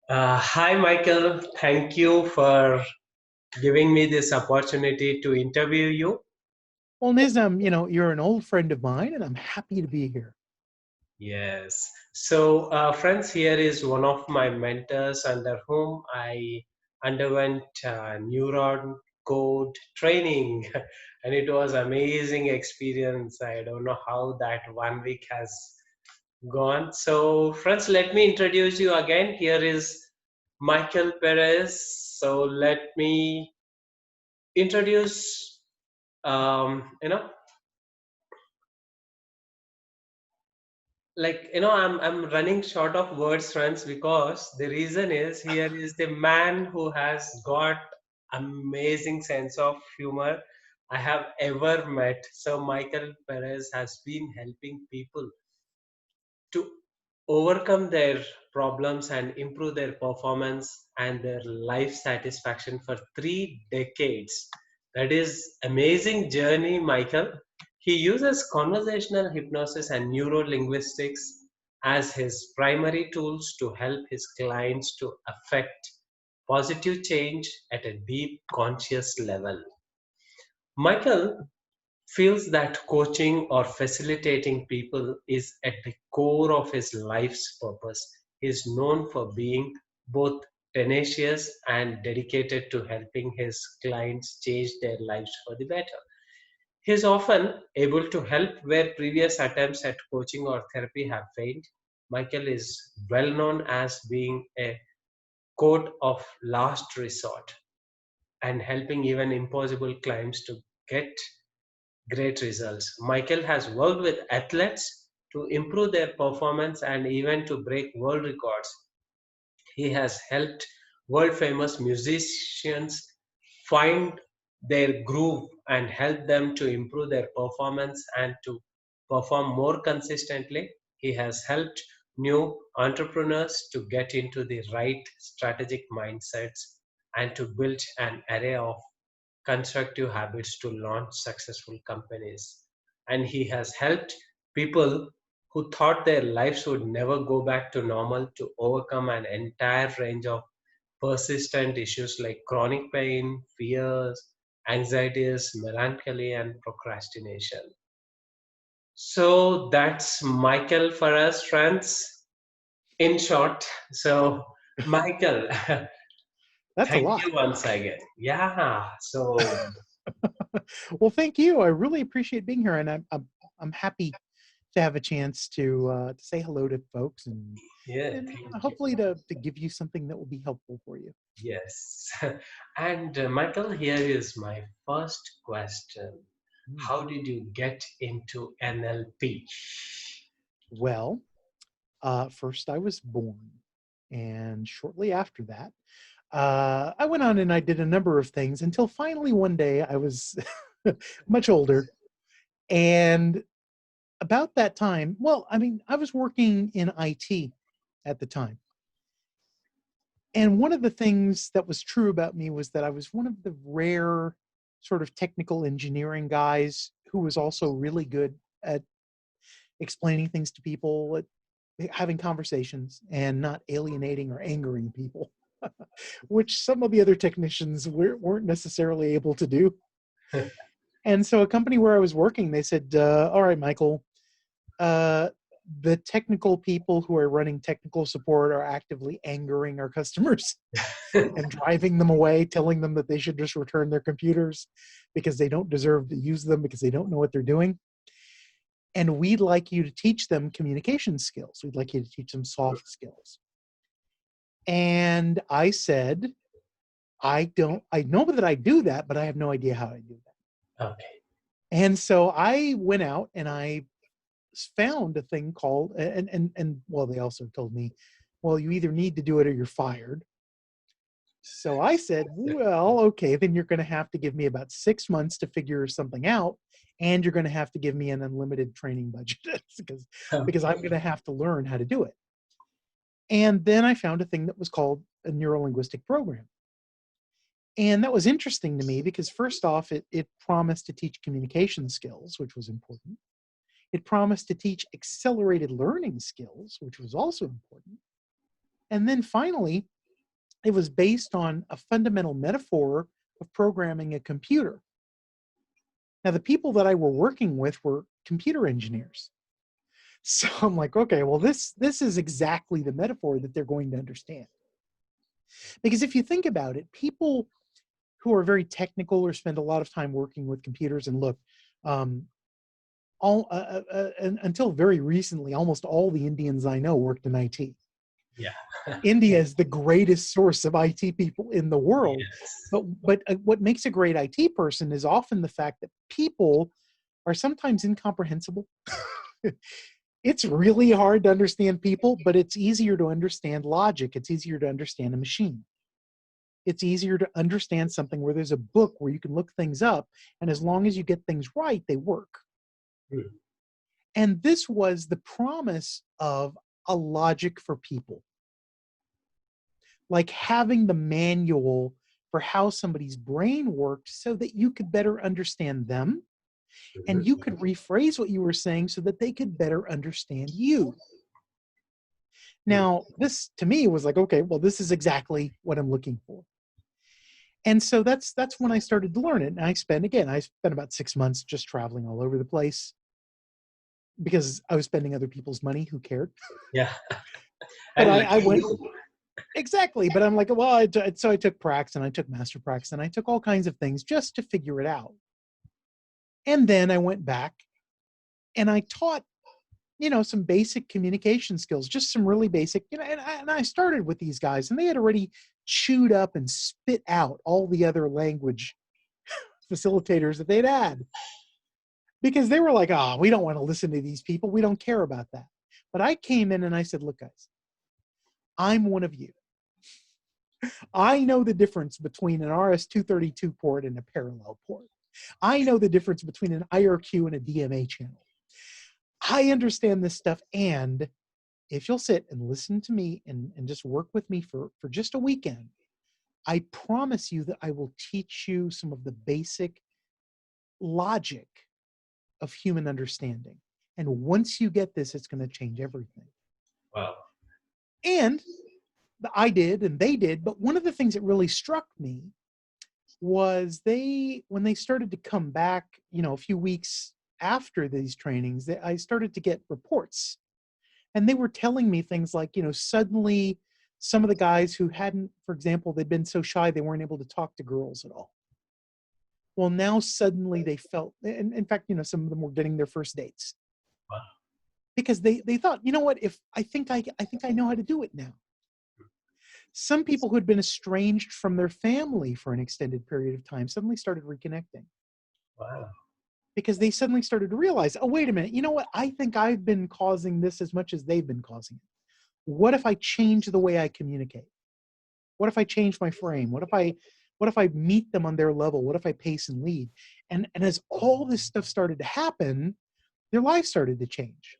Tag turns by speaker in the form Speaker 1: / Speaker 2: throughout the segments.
Speaker 1: Hi, Michael. Thank you for giving me this opportunity to interview you.
Speaker 2: Well, Nizam, you're an old friend of mine, and I'm happy to be here.
Speaker 1: Yes. So, friends, here is one of my mentors under whom I underwent neuron code training, and it was amazing experience. I don't know how that 1 week has gone. So, friends, let me introduce you again. Here is Michael Perez. So, let me introduce I'm running short of words, friends, because the reason is here is the man who has got amazing sense of humor I have ever met. So Michael Perez has been helping people to overcome their problems and improve their performance and their life satisfaction for 3 decades. That is amazing journey, Michael. He uses conversational hypnosis and neuro linguistics as his primary tools to help his clients to affect positive change at a deep conscious level. Michael feels that coaching or facilitating people is at the core of his life's purpose. He is known for being both tenacious and dedicated to helping his clients change their lives for the better. He is often able to help where previous attempts at coaching or therapy have failed. Michael is well known as being a court of last resort and helping even impossible clients to get great results. Michael has worked with athletes to improve their performance and even to break world records. He has helped world famous musicians find their groove and help them to improve their performance and to perform more consistently. He has helped new entrepreneurs to get into the right strategic mindsets and to build an array of constructive habits to launch successful companies. And he has helped people who thought their lives would never go back to normal to overcome an entire range of persistent issues like chronic pain, fears, anxieties, melancholy, and procrastination. So that's Michael for us, friends. In short, so Michael,
Speaker 2: That's a
Speaker 1: thank
Speaker 2: lot.
Speaker 1: you once again. Yeah, so
Speaker 2: Well, thank you. I really appreciate being here, and I'm happy to have a chance to say hello to folks and
Speaker 1: yeah,
Speaker 2: and
Speaker 1: thank you.
Speaker 2: hopefully to give you something that will be helpful for you.
Speaker 1: Yes. And Michael, here is my first question.
Speaker 2: Hmm.
Speaker 1: How did you get into NLP?
Speaker 2: Well, first I was born, and shortly after that, I went on and I did a number of things until finally one day I was much older. And about that time, well, I mean, I was working in IT at the time. And one of the things that was true about me was that I was one of the rare sort of technical engineering guys who was also really good at explaining things to people, at having conversations, and not alienating or angering people, which some of the other technicians weren't necessarily able to do. And so, a company where I was working, they said, "All right, Michael, uh, the technical people who are running technical support are actively angering our customers and driving them away, telling them that they should just return their computers because they don't deserve to use them because they don't know what they're doing. And we'd like you to teach them communication skills. We'd like you to teach them soft skills." And I said, I know that I do that, but I have no idea how I do that.
Speaker 1: Okay.
Speaker 2: And so I went out and I found a thing called, and well, they also told me, well, you either need to do it or you're fired. So I said, well, okay, then you're going to have to give me about 6 months to figure something out, and you're going to have to give me an unlimited training budget because I'm going to have to learn how to do it. And then I found a thing that was called a neurolinguistic program. And that was interesting to me because first off, it promised to teach communication skills, which was important. It promised to teach accelerated learning skills, which was also important. And then finally, It was based on a fundamental metaphor of programming a computer. Now, the people that I were working with were computer engineers. So I'm like, okay, well, this is exactly the metaphor that they're going to understand. Because if you think about it, people who are very technical or spend a lot of time working with computers, and look, um, until very recently, almost all the Indians I know worked in IT.
Speaker 1: Yeah.
Speaker 2: India is the greatest source of IT people in the world.
Speaker 1: Yes.
Speaker 2: But what makes a great IT person is often the fact that people are sometimes incomprehensible. It's really hard to understand people, but it's easier to understand logic. It's easier to understand a machine. It's easier to understand something where there's a book where you can look things up, and as long as you get things right, they work.
Speaker 1: Hmm.
Speaker 2: And this was the promise of a logic for people, like having the manual for how somebody's brain worked so that you could better understand them and you could rephrase what you were saying so that they could better understand you.
Speaker 1: Hmm.
Speaker 2: Now, this to me was like, okay, well, this is exactly what I'm looking for. And so that's when I started to learn it. And I spent about 6 months just traveling all over the place because I was spending other people's money who cared.
Speaker 1: Yeah.
Speaker 2: But
Speaker 1: And
Speaker 2: I
Speaker 1: lucky
Speaker 2: went
Speaker 1: you.
Speaker 2: exactly. But I'm like, well, so I took pracs and I took master pracs and I took all kinds of things just to figure it out. And then I went back and I taught, some basic communication skills, just some really basic, and I started with these guys and they had already chewed up and spit out all the other language facilitators that they'd had because they were like, oh, we don't want to listen to these people. We don't care about that. But I came in and I said, look, guys, I'm one of you. I know the difference between an RS-232 port and a parallel port. I know the difference between an IRQ and a DMA channel. I understand this stuff. And if you'll sit and listen to me and just work with me for just a weekend, I promise you that I will teach you some of the basic logic of human understanding. And once you get this, it's going to change everything.
Speaker 1: Wow.
Speaker 2: And I did, and they did. But one of the things that really struck me was when they started to come back, a few weeks after these trainings, I started to get reports. And they were telling me things like, suddenly some of the guys who hadn't, for example, they'd been so shy they weren't able to talk to girls at all. Well, now suddenly they felt, and in fact, some of them were getting their first dates
Speaker 1: Wow.
Speaker 2: because they thought, you know what, if I think I know how to do it now. Some people who had been estranged from their family for an extended period of time suddenly started reconnecting
Speaker 1: Wow.
Speaker 2: because they suddenly started to realize, oh, wait a minute, you know what? I think I've been causing this as much as they've been causing it. What if I change the way I communicate? What if I change my frame? What if I meet them on their level? What if I pace and lead? And as all this stuff started to happen, their lives started to change.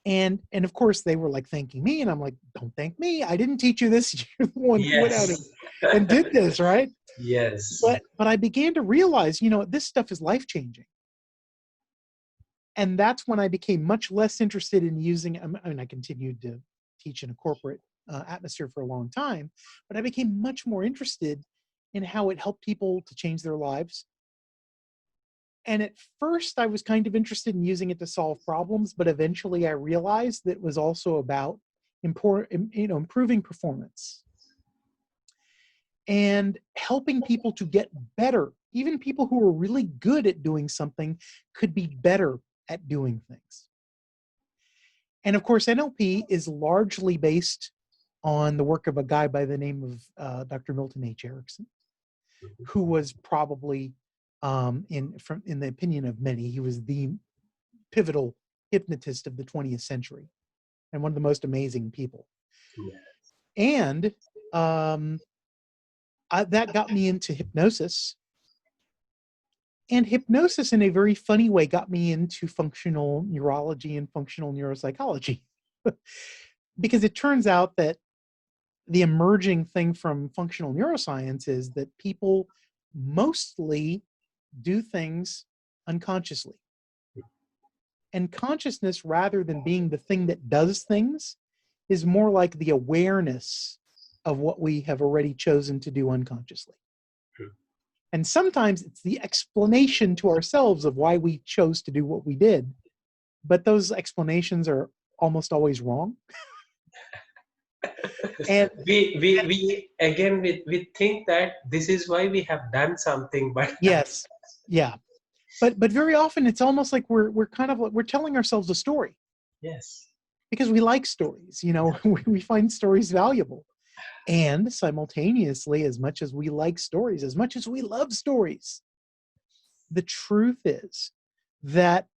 Speaker 2: And of course they were like thanking me, and I'm like, don't thank me. I didn't teach you this. You're the one who went out
Speaker 1: Yes.
Speaker 2: and did this, right?
Speaker 1: Yes.
Speaker 2: But I began to realize, this stuff is life changing. And that's when I became much less interested in using. I mean, I continued to teach in a corporate atmosphere for a long time, but I became much more interested in how it helped people to change their lives. And at first, I was kind of interested in using it to solve problems, but eventually, I realized that it was also about improving performance and helping people to get better. Even people who are really good at doing something could be better at doing things. And of course, NLP is largely based on the work of a guy by the name of Dr. Milton H. Erickson, who was probably, in the opinion of many, he was the pivotal hypnotist of the 20th century and one of the most amazing people.
Speaker 1: Yeah.
Speaker 2: And that got me into hypnosis. And hypnosis, in a very funny way, got me into functional neurology and functional neuropsychology. Because it turns out that the emerging thing from functional neuroscience is that people mostly do things unconsciously. And consciousness, rather than being the thing that does things, is more like the awareness of what we have already chosen to do unconsciously.
Speaker 1: True.
Speaker 2: And sometimes it's the explanation to ourselves of why we chose to do what we did. But those explanations are almost always wrong. And
Speaker 1: We again we think that this is why we have done something, but
Speaker 2: yes, yeah. But very often it's almost like we're kind of we're telling ourselves a story
Speaker 1: yes,
Speaker 2: because we like stories. We find stories valuable. And simultaneously, as much as we like stories, as much as we love stories, the truth is that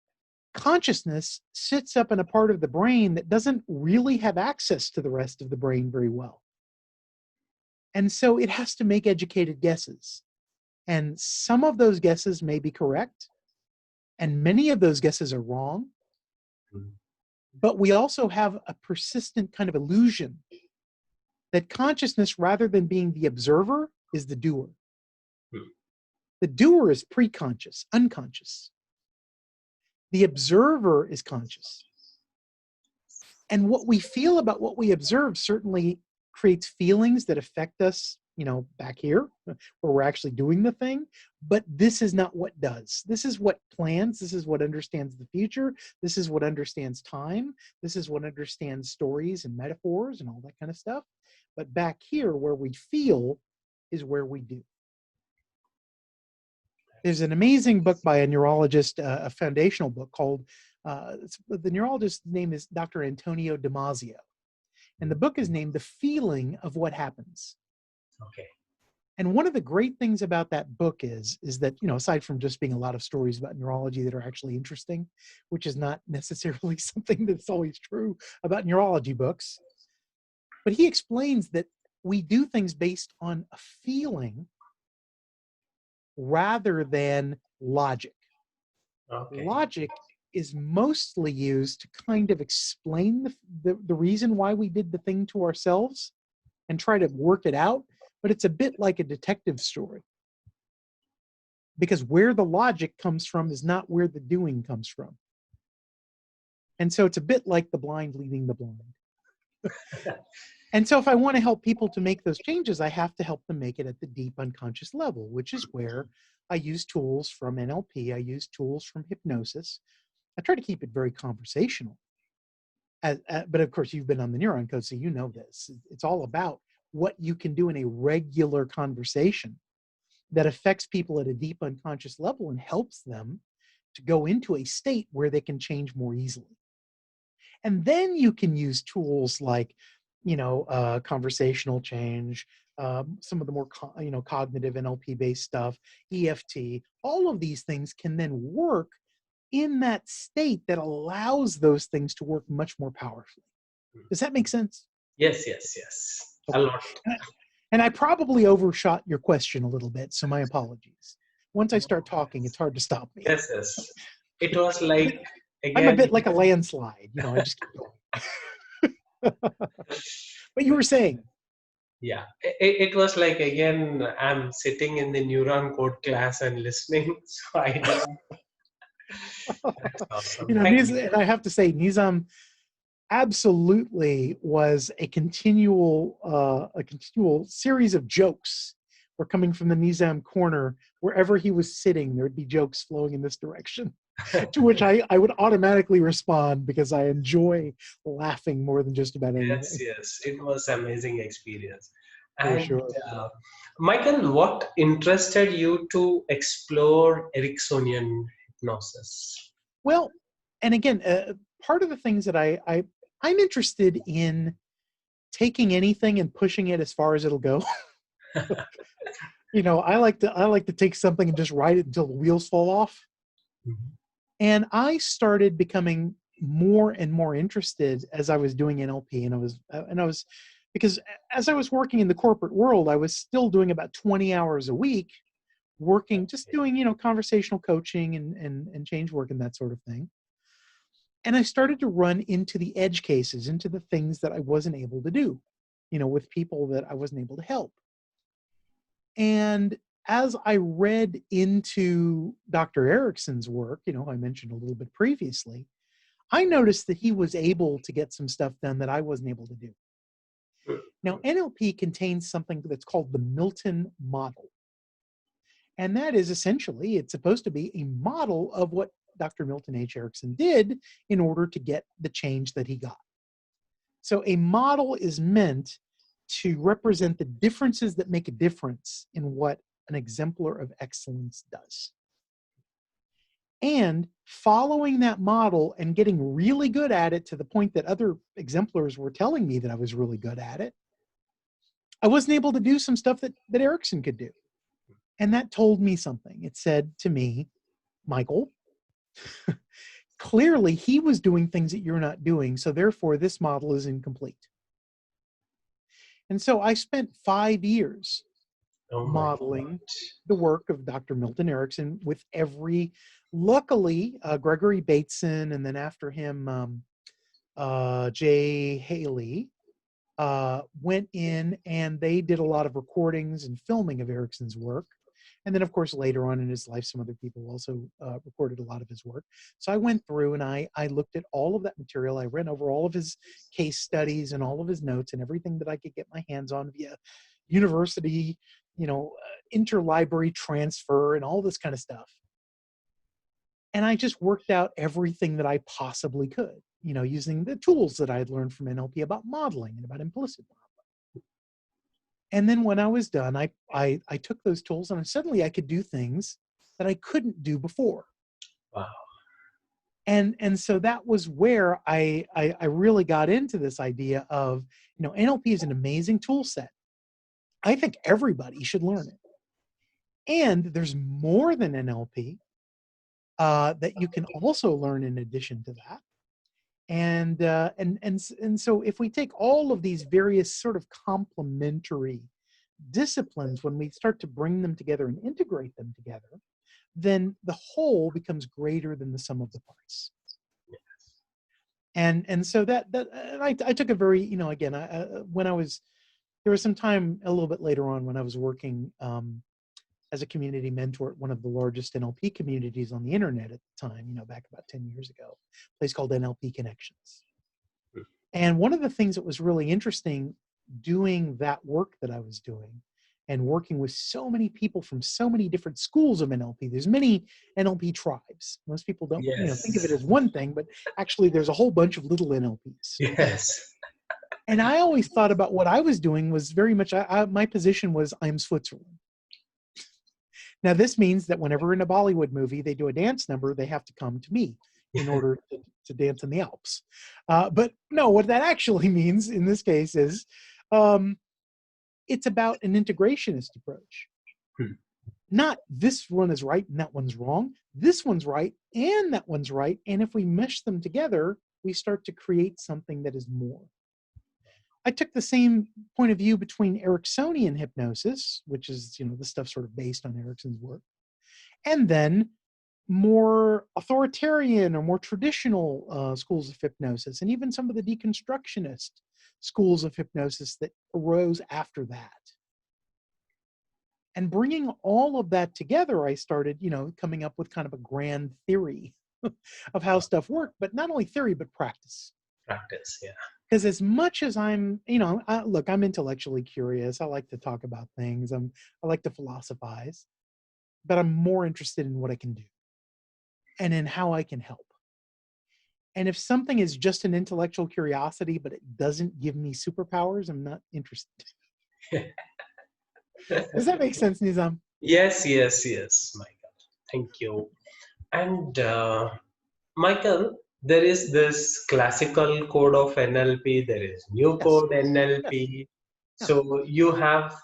Speaker 2: consciousness sits up in a part of the brain that doesn't really have access to the rest of the brain very well. And so it has to make educated guesses. And some of those guesses may be correct, and many of those guesses are wrong. But we also have a persistent kind of illusion that consciousness, rather than being the observer, is the doer. The doer is preconscious, unconscious. The observer is conscious. And what we feel about what we observe certainly creates feelings that affect us, back here, where we're actually doing the thing. But this is not what does. This is what plans. This is what understands the future. This is what understands time. This is what understands stories and metaphors and all that kind of stuff. But back here, where we feel, is where we do. There's an amazing book by a neurologist, a foundational book called, the neurologist's name is Dr. Antonio Damasio. And the book is named The Feeling of What Happens.
Speaker 1: okay.
Speaker 2: And one of the great things about that book is that, aside from just being a lot of stories about neurology that are actually interesting, which is not necessarily something that's always true about neurology books, but he explains that we do things based on a feeling rather than logic.
Speaker 1: Okay.
Speaker 2: Logic is mostly used to kind of explain the reason why we did the thing to ourselves and try to work it out, but it's a bit like a detective story. Because where the logic comes from is not where the doing comes from. And so it's a bit like the blind leading the blind. And so if I want to help people to make those changes, I have to help them make it at the deep unconscious level, which is where I use tools from NLP. I use tools from hypnosis. I try to keep it very conversational. But of course, you've been on the Neuron Code, so you know this. It's all about what you can do in a regular conversation that affects people at a deep unconscious level and helps them to go into a state where they can change more easily. And then you can use tools like, conversational change, some of the more, cognitive NLP-based stuff, EFT. All of these things can then work in that state that allows those things to work much more powerfully. Does that make sense?
Speaker 1: Yes. A
Speaker 2: Okay.
Speaker 1: lot.
Speaker 2: And I probably overshot your question a little bit, so my apologies. Once I start talking, it's hard to stop me.
Speaker 1: Yes. It was like,
Speaker 2: I'm a
Speaker 1: again,
Speaker 2: bit like a landslide, I just keep going. But you were saying,
Speaker 1: yeah, it was like, again, I'm sitting in the neuron code class and listening. So I don't. That's awesome. Thank you.
Speaker 2: And I have to say, Nizam absolutely was a continual series of jokes were coming from the Nizam corner. Wherever he was sitting, there'd be jokes flowing in this direction, to which I would automatically respond because I enjoy laughing more than just about anything.
Speaker 1: Yes. It was amazing experience.
Speaker 2: For
Speaker 1: And
Speaker 2: sure.
Speaker 1: Michael, what interested you to explore Ericksonian hypnosis?
Speaker 2: Well, and again, part of the things that I'm interested in taking anything and pushing it as far as it'll go. I like to take something and just ride it until the wheels fall off.
Speaker 1: Mhm.
Speaker 2: And I started becoming more and more interested as I was doing NLP, and I was because as I was working in the corporate world, I was still doing about 20 hours a week, working, just doing, conversational coaching and change work and that sort of thing. And I started to run into the edge cases, into the things that I wasn't able to do, with people that I wasn't able to help. And as I read into Dr. Erickson's work, I mentioned a little bit previously, I noticed that he was able to get some stuff done that I wasn't able to do. Now, NLP contains something that's called the Milton model. And that is essentially, it's supposed to be a model of what Dr. Milton H. Erickson did in order to get the change that he got. So a model is meant to represent the differences that make a difference in what an exemplar of excellence does. And following that model and getting really good at it to the point that other exemplars were telling me that I was really good at it, I wasn't able to do some stuff that Erickson could do. And that told me something. It said to me, Michael, clearly he was doing things that you're not doing, so therefore this model is incomplete. And so I spent 5 years
Speaker 1: Oh my
Speaker 2: modeling the work of Dr. Milton Erickson with luckily, Gregory Bateson, and then after him, Jay Haley, went in and they did a lot of recordings and filming of Erickson's work. And then, of course, later on in his life, some other people also recorded a lot of his work. So I went through and I looked at all of that material. I ran over all of his case studies and all of his notes and everything that I could get my hands on via university, interlibrary transfer and all this kind of stuff. And I just worked out everything that I possibly could, using the tools that I had learned from NLP about modeling and about implicit modeling. And then when I was done, I took those tools and suddenly I could do things that I couldn't do before.
Speaker 1: wow.
Speaker 2: And so that was where I really got into this idea of, NLP is an amazing tool set. I think everybody should learn it. And there's more than NLP that you can also learn in addition to that. And so if we take all of these various sort of complementary disciplines, when we start to bring them together and integrate them together, then the whole becomes greater than the sum of the parts. And so I took a very, again, when I was, there was some time a little bit later on when I was working as a community mentor at one of the largest NLP communities on the internet at the time, back about 10 years ago, a place called NLP Connections. And one of the things that was really interesting doing that work that I was doing and working with so many people from so many different schools of NLP, there's many NLP tribes. Most people don't, think of it
Speaker 1: Yes.
Speaker 2: as one thing, but actually there's a whole bunch of little NLPs.
Speaker 1: Yes.
Speaker 2: And I always thought about what I was doing was very much, my position was I'm Switzerland. Now, this means that whenever in a Bollywood movie they do a dance number, they have to come to me in order to dance in the Alps. But no, what that actually means in this case is it's about an integrationist approach. Not this one is right and that one's wrong. This one's right and that one's right. And if we mesh them together, we start to create something that is more. I took the same point of view between Ericksonian hypnosis, which is, the stuff sort of based on Erickson's work, and then more authoritarian or more traditional schools of hypnosis, and even some of the deconstructionist schools of hypnosis that arose after that. And bringing all of that together, I started, coming up with kind of a grand theory of how stuff worked, but not only theory, but practice.
Speaker 1: Practice, yeah.
Speaker 2: Because as much as I'm, look, I'm intellectually curious. I like to talk about things. I like to philosophize, but I'm more interested in what I can do and in how I can help. And if something is just an intellectual curiosity, but it doesn't give me superpowers, I'm not interested. Does that make sense, Nizam?
Speaker 1: Yes, Michael. Thank you. And Michael, there is this classical code of NLP, there is new
Speaker 2: Yes.
Speaker 1: code NLP.
Speaker 2: Yeah.
Speaker 1: So you have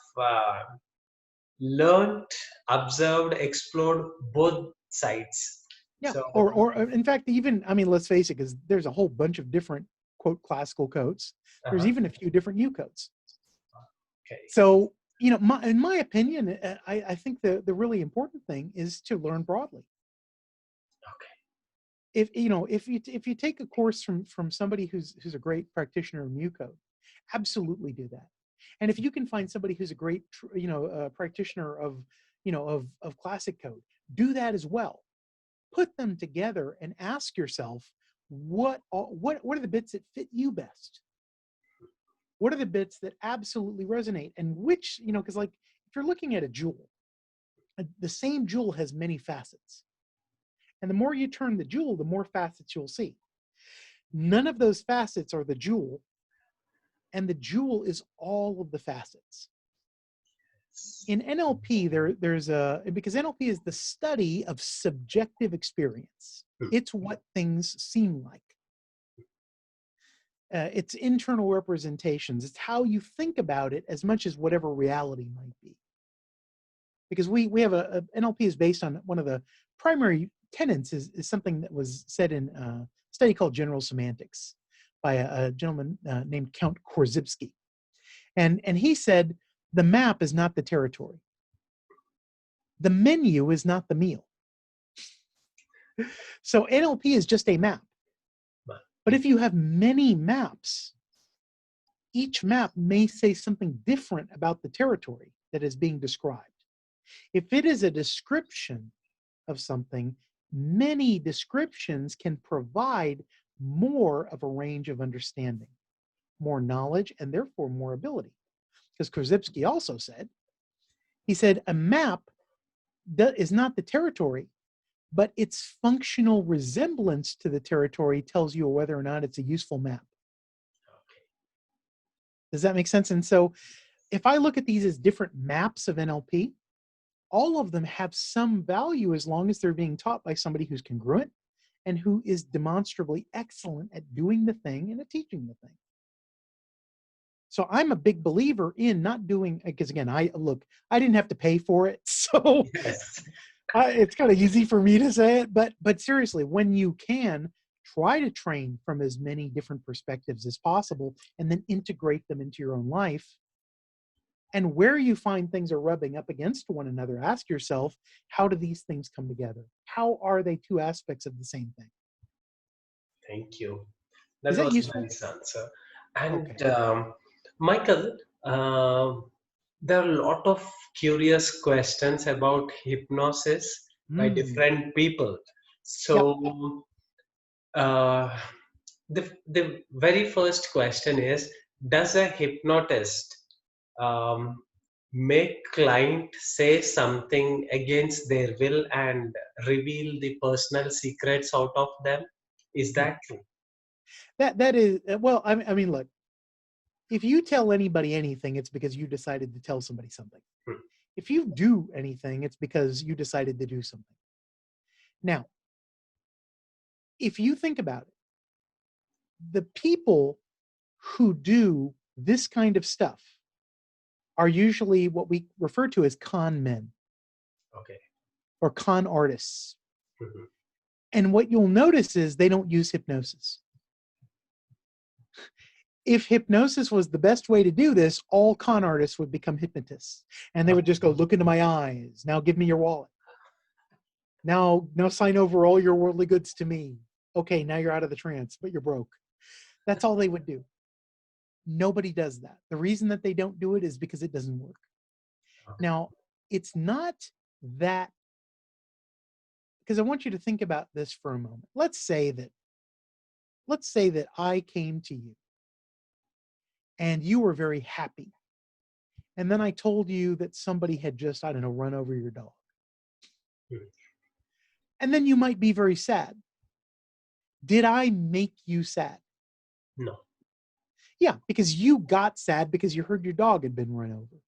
Speaker 1: learned, observed, explored both sides.
Speaker 2: Yeah.
Speaker 1: So,
Speaker 2: Or in fact, even, let's face it, because there's a whole bunch of different, quote, classical codes. There's even a few different U codes.
Speaker 1: okay.
Speaker 2: So, in my opinion, I think the really important thing is to learn broadly.
Speaker 1: Okay.
Speaker 2: If you take a course from somebody who's a great practitioner of mu code, absolutely do that. And if you can find somebody who's a great practitioner of of classic code, do that as well. Put them together and ask yourself what are the bits that fit you best. What are the bits that absolutely resonate? And which, because like if you're looking at a jewel, the same jewel has many facets. And the more you turn the jewel, the more facets you'll see. None of those facets are the jewel, and the jewel is all of the facets. In NLP, there's a, because NLP is the study of subjective experience. It's what things seem like. It's internal representations. It's how you think about it as much as whatever reality might be. Because we have NLP is based on one of the primary tenets is something that was said in a study called General Semantics by a gentleman named Count Korzybski. And he said, the map is not the territory. The menu is not the meal. So NLP is just a map. But if you have many maps, each map may say something different about the territory that is being described. If it is a description of something, many descriptions can provide more of a range of understanding, more knowledge, and therefore more ability. Because Korzybski also said, he said, a map is not the territory, but its functional resemblance to the territory tells you whether or not it's a useful map. Does that make sense? And so if I look at these as different maps of NLP, all of them have some value as long as they're being taught by somebody who's congruent and who is demonstrably excellent at doing the thing and at teaching the thing. So I'm a big believer in not doing, because again, I didn't have to pay for it. So
Speaker 1: Yes.
Speaker 2: it's kind of easy for me to say it, but seriously, when you can, try to train from as many different perspectives as possible and then integrate them into your own life. And where you find things are rubbing up against one another, ask yourself, how do these things come together? How are they two aspects of the same thing?
Speaker 1: Thank you.
Speaker 2: Is
Speaker 1: That
Speaker 2: that
Speaker 1: was a
Speaker 2: useful?
Speaker 1: nice answer. And
Speaker 2: Okay.
Speaker 1: Michael, there are a lot of curious questions about hypnosis by different people.
Speaker 2: Yep.
Speaker 1: So, uh, the very first question is, does a hypnotist um, make client say something against their will and reveal the personal secrets out of them? Is
Speaker 2: Hmm.
Speaker 1: that true?
Speaker 2: That is, well, I mean, look, if you tell anybody anything, it's because you decided to tell somebody something.
Speaker 1: Hmm.
Speaker 2: If you do anything, it's because you decided to do something. Now, if you think about it, the people who do this kind of stuff are usually what we refer to as con men
Speaker 1: Okay.
Speaker 2: or con artists.
Speaker 1: Mhm.
Speaker 2: And what you'll notice is they don't use hypnosis. If hypnosis was the best way to do this, all con artists would become hypnotists. And they would just go, look into my eyes. Now give me your wallet. Now sign over all your worldly goods to me. Okay, now you're out of the trance, but you're broke. That's all they would do. Nobody does that. The reason that they don't do it is because it doesn't work.
Speaker 1: Okay.
Speaker 2: Now, it's not that, because I want you to think about this for a moment. Let's say that I came to you and you were very happy. And then I told you that somebody had just, I don't know, run over your dog.
Speaker 1: Hmm.
Speaker 2: And then you might be very sad. Did I make you sad?
Speaker 1: No.
Speaker 2: Yeah, because you got sad because you heard your dog had been run over.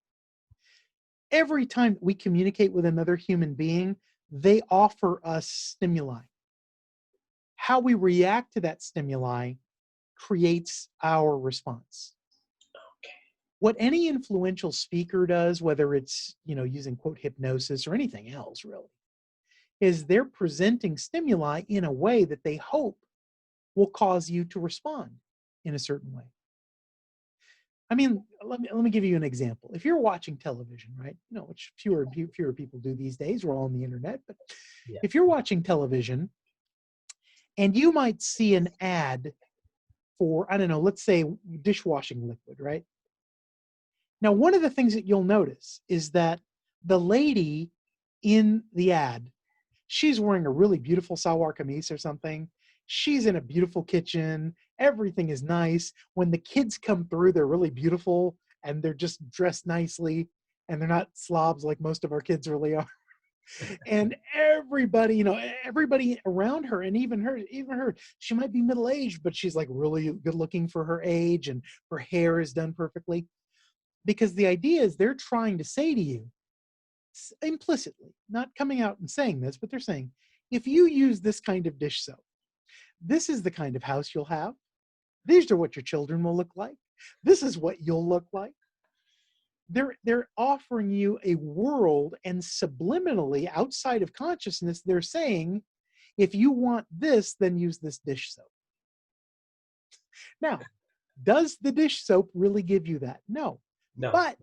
Speaker 2: Every time we communicate with another human being, they offer us stimuli. How we react to that stimuli creates our response.
Speaker 1: Okay.
Speaker 2: What any influential speaker does, whether it's, using quote hypnosis or anything else really, is they're presenting stimuli in a way that they hope will cause you to respond in a certain way. I mean, let me give you an example. If you're watching television, right, which fewer people do these days, we're all on the internet, but
Speaker 1: Yeah.
Speaker 2: if you're watching television and you might see an ad for, I don't know, let's say dishwashing liquid, right? Now, one of the things that you'll notice is that the lady in the ad, she's wearing a really beautiful salwar kameez or something. She's in a beautiful kitchen Everything is nice. When the kids come through, they're really beautiful and they're just dressed nicely and they're not slobs like most of our kids really are. And everybody, everybody around her, and even her, she might be middle-aged, but she's like really good looking for her age, and her hair is done perfectly. Because the idea is they're trying to say to you, implicitly, not coming out and saying this, but they're saying, if you use this kind of dish soap, this is the kind of house you'll have. These are what your children will look like. This is what you'll look like. They're offering you a world, and subliminally outside of consciousness, they're saying, if you want this, then use this dish soap. Now, does the dish soap really give you that? No.
Speaker 1: No.
Speaker 2: But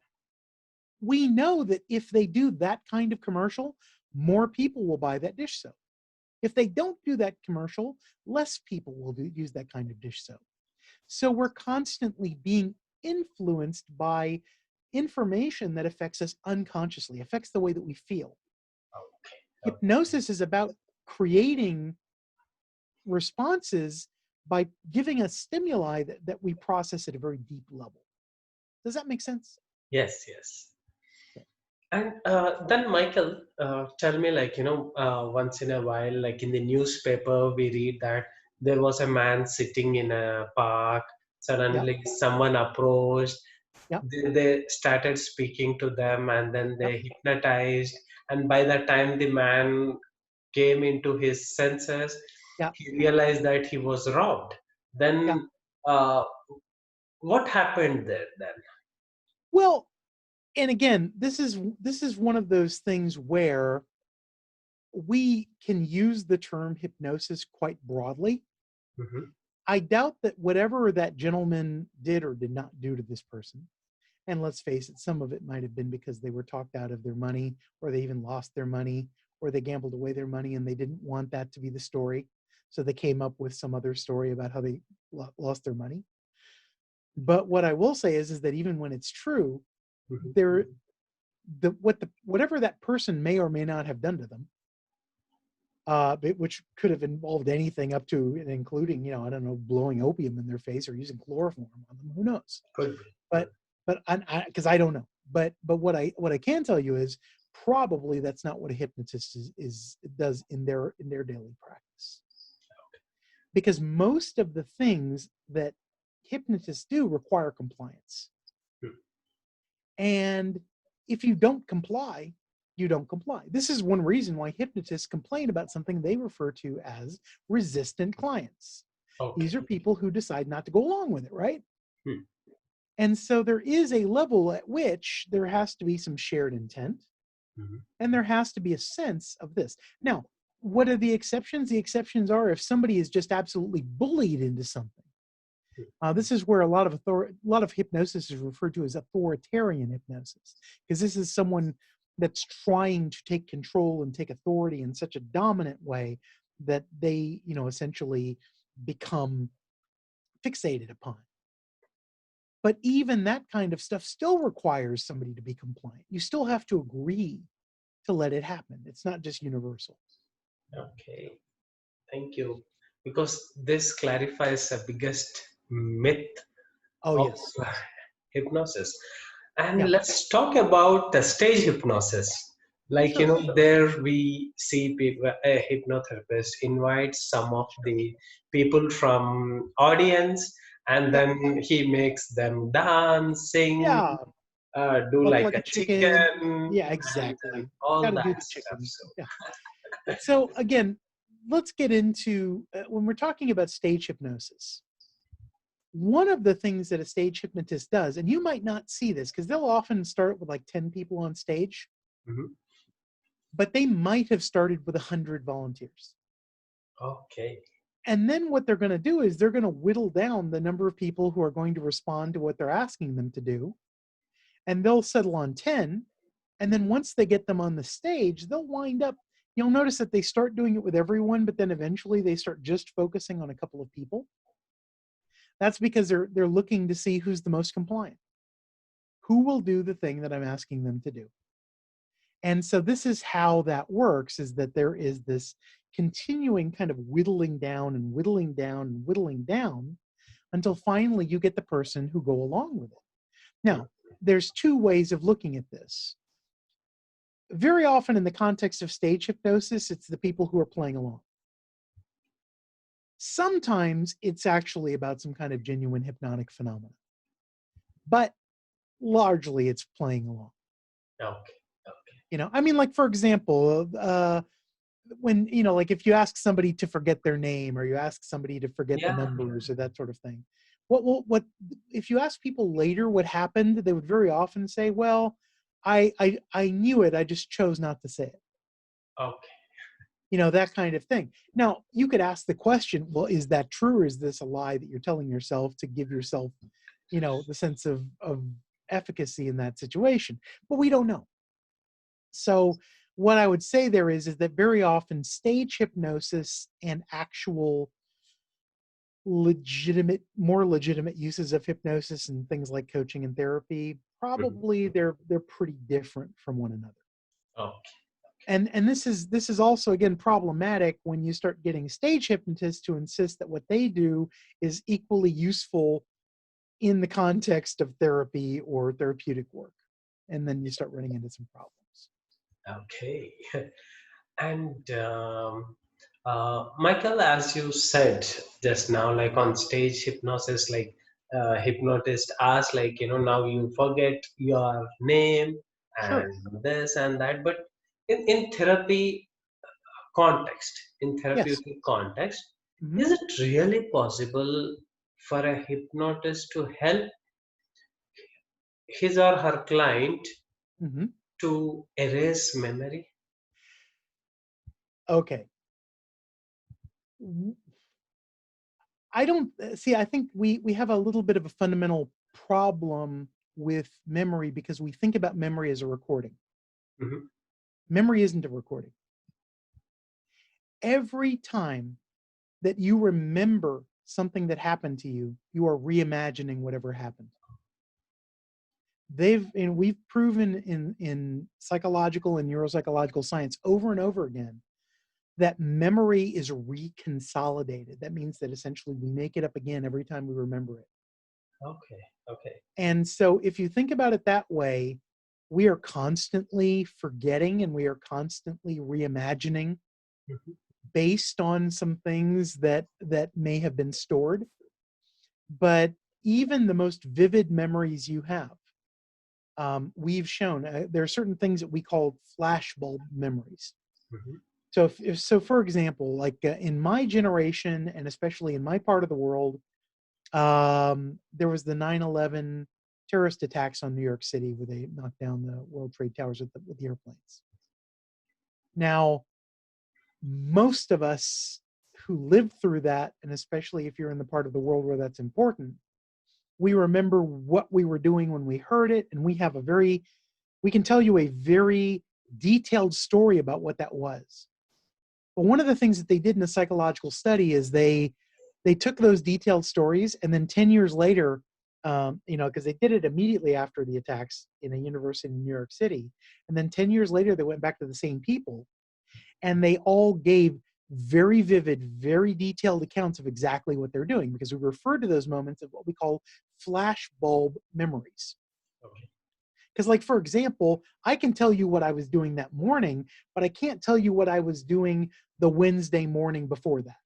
Speaker 2: we know that if they do that kind of commercial, more people will buy that dish soap. If they don't do that commercial, less people will use that kind of dish soap. So we're constantly being influenced by information that affects us unconsciously, affects the way that we feel.
Speaker 1: Okay. Okay.
Speaker 2: Hypnosis is about creating responses by giving us stimuli that we process at a very deep level. Does that make sense?
Speaker 1: Yes, yes. And then, Michael, tell me, once in a while, like in the newspaper, we read that there was a man sitting in a park.
Speaker 2: Yep,
Speaker 1: Suddenly, someone approached.
Speaker 2: yep,
Speaker 1: They started speaking to them, and then
Speaker 2: yep,
Speaker 1: they hypnotized. And by the time the man came into his senses,
Speaker 2: yep,
Speaker 1: he realized that he was robbed.
Speaker 2: yep.
Speaker 1: Then, uh, what happened there then?
Speaker 2: Well, and again, this is one of those things where we can use the term hypnosis quite broadly.
Speaker 1: Hmm.
Speaker 2: I doubt that whatever that gentleman did or did not do to this person, and let's face it, some of it might have been because they were talked out of their money, or they even lost their money, or they gambled away their money and they didn't want that to be the story. So they came up with some other story about how they lost their money. But what I will say is that even when it's true,
Speaker 1: Hmm.
Speaker 2: there whatever that person may or may not have done to them, which could have involved anything up to and including, I don't know, blowing opium in their face or using chloroform on them. Who knows?
Speaker 1: Could be.
Speaker 2: But because I don't know. But what I can tell you is probably that's not what a hypnotist does in their daily practice. Because most of the things that hypnotists do require compliance.
Speaker 1: Hmm.
Speaker 2: And if you don't comply, you don't comply. This is one reason why hypnotists complain about something they refer to as resistant clients.
Speaker 1: Okay.
Speaker 2: These are people who decide not to go along with it, right?
Speaker 1: Hmm.
Speaker 2: And so there is a level at which there has to be some shared intent,
Speaker 1: Mhm.
Speaker 2: and there has to be a sense of this. Now, what are the exceptions? The exceptions are if somebody is just absolutely bullied into something. This is where a lot of hypnosis is referred to as authoritarian hypnosis, because this is someone that's trying to take control and take authority in such a dominant way that they, essentially become fixated upon. But even that kind of stuff still requires somebody to be compliant. You still have to agree to let it happen. It's not just universal.
Speaker 1: Okay. Thank you. Because this clarifies the biggest myth
Speaker 2: Oh,
Speaker 1: of
Speaker 2: yes.
Speaker 1: hypnosis. And
Speaker 2: Yeah.
Speaker 1: let's talk about the stage hypnosis. Like,
Speaker 2: Sure.
Speaker 1: there we see people, a hypnotherapist invites some of the people from audience, and
Speaker 2: Yeah.
Speaker 1: then he makes them dance, sing,
Speaker 2: Yeah.
Speaker 1: do
Speaker 2: Walk
Speaker 1: like
Speaker 2: like
Speaker 1: a
Speaker 2: a chicken.
Speaker 1: chicken,
Speaker 2: Yeah,
Speaker 1: and
Speaker 2: exactly. Got
Speaker 1: all
Speaker 2: to do
Speaker 1: that
Speaker 2: the
Speaker 1: stuff.
Speaker 2: chicken.
Speaker 1: So,
Speaker 2: Yeah. So again, let's get into when we're talking about stage hypnosis. One of the things that a stage hypnotist does, and you might not see this because they'll often start with like 10 people on stage,
Speaker 1: mhm.
Speaker 2: but they might have started with 100 volunteers.
Speaker 1: Okay.
Speaker 2: And then what they're going to do is they're going to whittle down the number of people who are going to respond to what they're asking them to do. And they'll settle on 10. And then once they get them on the stage, they'll wind up, you'll notice that they start doing it with everyone, but then eventually they start just focusing on a couple of people. That's because they're looking to see who's the most compliant. Who will do the thing that I'm asking them to do? And so this is how that works, is that there is this continuing kind of whittling down and whittling down and whittling down until finally you get the person who go along with it.
Speaker 1: Mm.
Speaker 2: Now, there's two ways of looking at this. Very often in the context of stage hypnosis, it's the people who are playing along. Sometimes it's actually about some kind of genuine hypnotic phenomenon, but largely it's playing along.
Speaker 1: Okay. Okay.
Speaker 2: I mean, like, for example, when, like if you ask somebody to forget their name, or you ask somebody to forget the
Speaker 1: Yeah.
Speaker 2: numbers or that sort of thing, what if you ask people later what happened, they would very often say, well, I knew it, I just chose not to say it.
Speaker 1: Okay.
Speaker 2: That kind of thing. Now, you could ask the question, well, is that true, or is this a lie that you're telling yourself to give yourself, the sense of efficacy in that situation? But we don't know. So what I would say there is that very often stage hypnosis and actual more legitimate uses of hypnosis and things like coaching and therapy,
Speaker 1: Mhm.
Speaker 2: probably they're pretty different from one another.
Speaker 1: Okay.
Speaker 2: And this is also, again, problematic when you start getting stage hypnotists to insist that what they do is equally useful in the context of therapy or therapeutic work, and then you start running into some problems.
Speaker 1: Okay. And Michael, as you said just now, like on stage hypnosis, like hypnotist asks, like, now you forget your name
Speaker 2: Sure.
Speaker 1: and this and that. But in therapy context, in
Speaker 2: Yes.
Speaker 1: therapeutic context,
Speaker 2: Hmm.
Speaker 1: is it really possible for a hypnotist to help his or her client
Speaker 2: Hmm.
Speaker 1: to erase memory?
Speaker 2: Okay. I don't see. I think we have a little bit of a fundamental problem with memory because we think about memory as a recording.
Speaker 1: Hmm.
Speaker 2: Memory isn't a recording. Every time that you remember something that happened to you, you are reimagining whatever happened. We've proven in psychological and neuropsychological science over and over again that memory is reconsolidated. That means that essentially we make it up again every time we remember it.
Speaker 1: Okay, okay.
Speaker 2: And so if you think about it that way, we are constantly forgetting and we are constantly reimagining
Speaker 1: Mhm.
Speaker 2: based on some things that may have been stored. But even the most vivid memories you have, we've shown there are certain things that we call flashbulb memories.
Speaker 1: Mhm.
Speaker 2: So, so for example, like in my generation, and especially in my part of the world, there was the 9/11 terrorist attacks on New York City, where they knocked down the World Trade Towers with the airplanes. Now, most of us who lived through that, and especially if you're in the part of the world where that's important, we remember what we were doing when we heard it, and we can tell you a very detailed story about what that was. But one of the things that they did in a psychological study is they took those detailed stories, and then 10 years later, because they did it immediately after the attacks in a university in New York City, and then 10 years later they went back to the same people, and they all gave very vivid, very detailed accounts of exactly what they're doing, because we refer to those moments of what we call flashbulb memories.
Speaker 1: Okay.
Speaker 2: Because, like, for example, I can tell you what I was doing that morning, but I can't tell you what I was doing the Wednesday morning before that,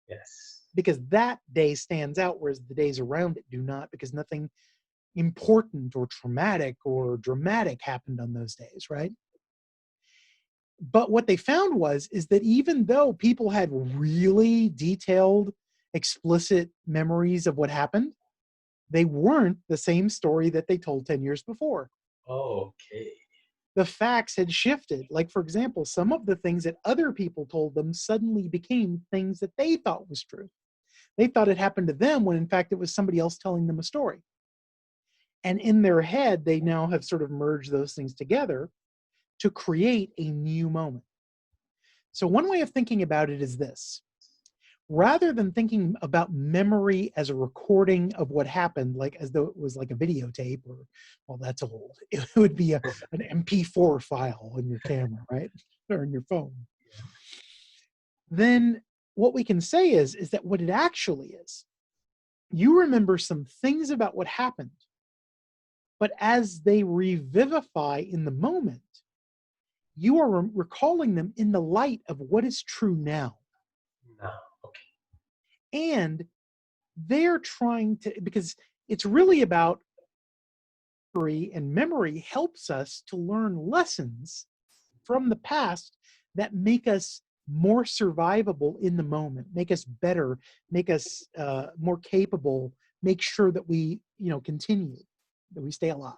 Speaker 1: Yes.
Speaker 2: because that day stands out, whereas the days around it do not, because nothing important or traumatic or dramatic happened on those days, right? But what they found is that even though people had really detailed, explicit memories of what happened, they weren't the same story that they told 10 years before.
Speaker 1: Okay.
Speaker 2: The facts had shifted. Like, for example, some of the things that other people told them suddenly became things that they thought was true. They thought it happened to them when in fact it was somebody else telling them a story. And in their head, they now have sort of merged those things together to create a new moment. So, one way of thinking about it is this: rather than thinking about memory as a recording of what happened, like as though it was like a videotape, or, well, that's old, it would be an MP4 file on your camera, right? Or on your phone. Then what we can say is that what it actually You remember some things about what happened, but as they revivify in the moment, you are recalling them in the light of what is true now.
Speaker 1: Now, okay.
Speaker 2: And they're trying to, because it's really about memory, and memory helps us to learn lessons from the past that make us more survivable in the moment, make us better, make us more capable, make sure that we, continue, that we stay alive.